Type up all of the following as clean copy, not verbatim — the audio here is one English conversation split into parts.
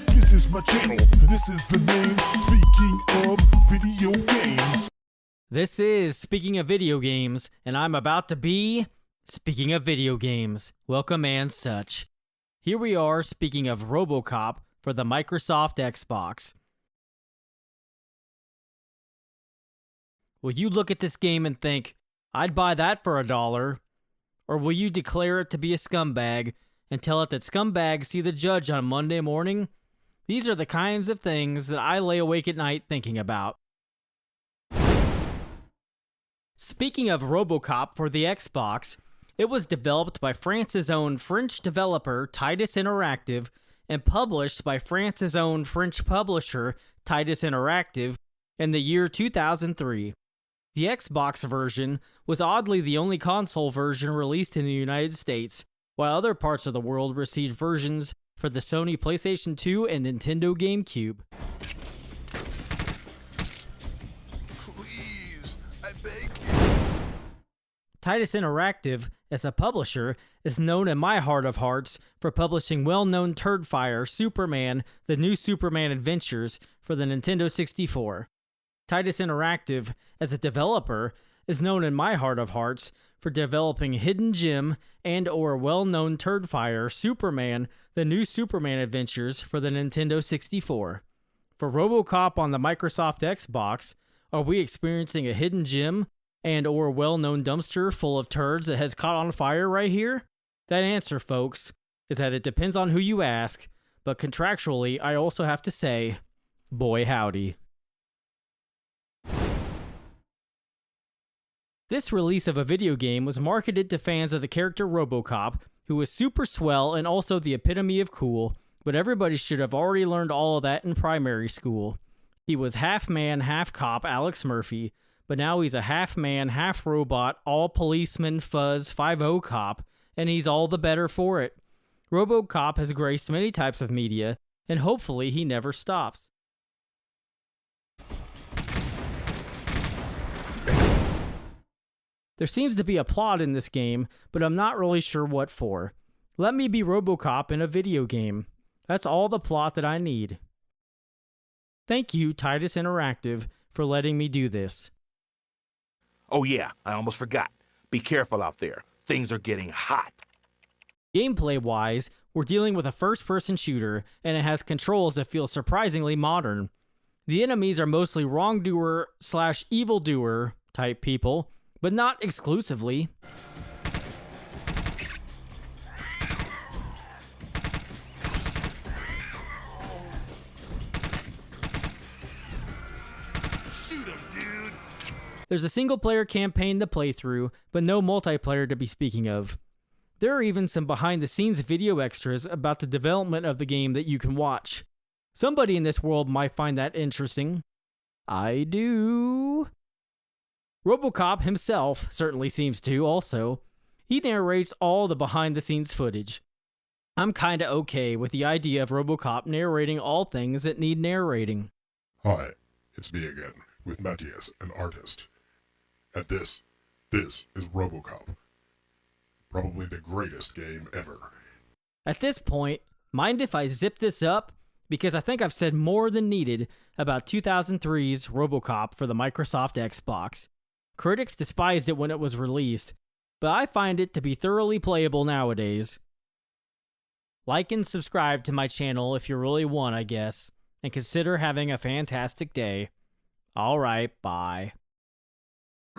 This is my channel, this is the name, speaking of video games. This is Speaking of Video Games, and I'm about to be Speaking of Video Games. Welcome and such. Here we are speaking of RoboCop for the Microsoft Xbox. Will you look at this game and think, I'd buy that for $1? Or will you declare it to be a scumbag and tell it that scumbags see the judge on Monday morning? These are the kinds of things that I lay awake at night thinking about. Speaking of RoboCop for the Xbox, it was developed by France's own French developer Titus Interactive and published by France's own French publisher Titus Interactive in the year 2003. The Xbox version was oddly the only console version released in the United States, while other parts of the world received versions for the Sony PlayStation 2 and Nintendo GameCube. Please, I beg you. Titus Interactive, as a publisher, is known in my heart of hearts for publishing well-known Turdfire Superman, The New Superman Adventures for the Nintendo 64. Titus Interactive, as a developer, is known in my heart of hearts for developing Hidden Gem and/or well-known Turdfire Superman, The New Superman Adventures for the Nintendo 64. For RoboCop on the Microsoft Xbox, are we experiencing a hidden gem and/or well-known dumpster full of turds that has caught on fire right here? That answer, folks, is that it depends on who you ask, but contractually, I also have to say, boy howdy. This release of a video game was marketed to fans of the character RoboCop, who was super swell and also the epitome of cool, but everybody should have already learned all of that in primary school. He was half man, half cop Alex Murphy, but now he's a half man, half robot, all policeman fuzz 5-0 cop, and he's all the better for it. RoboCop has graced many types of media, and hopefully he never stops. There seems to be a plot in this game, but I'm not really sure what for. Let me be RoboCop in a video game. That's all the plot that I need. Thank you, Titus Interactive, for letting me do this. Oh yeah, I almost forgot. Be careful out there. Things are getting hot. Gameplay-wise, we're dealing with a first-person shooter, and it has controls that feel surprisingly modern. The enemies are mostly wrongdoer/evildoer type people, but not exclusively. Shoot him, dude. There's a single-player campaign to play through, but no multiplayer to be speaking of. There are even some behind-the-scenes video extras about the development of the game that you can watch. Somebody in this world might find that interesting. I do. RoboCop himself certainly seems to, also. He narrates all the behind-the-scenes footage. I'm kinda okay with the idea of RoboCop narrating all things that need narrating. Hi, it's me again, with Matthias, an artist. And this is RoboCop. Probably the greatest game ever. At this point, mind if I zip this up? Because I think I've said more than needed about 2003's RoboCop for the Microsoft Xbox. Critics despised it when it was released, but I find it to be thoroughly playable nowadays. Like and subscribe to my channel if you really want, I guess, and consider having a fantastic day. Alright, bye.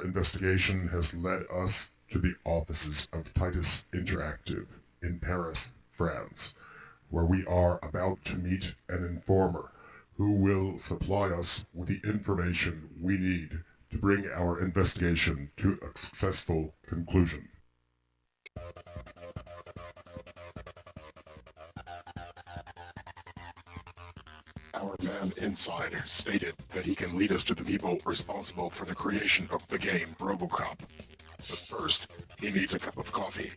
Investigation has led us to the offices of Titus Interactive in Paris, France, where we are about to meet an informer who will supply us with the information we need to bring our investigation to a successful conclusion. Our man inside stated that he can lead us to the people responsible for the creation of the game RoboCop. But first, he needs a cup of coffee.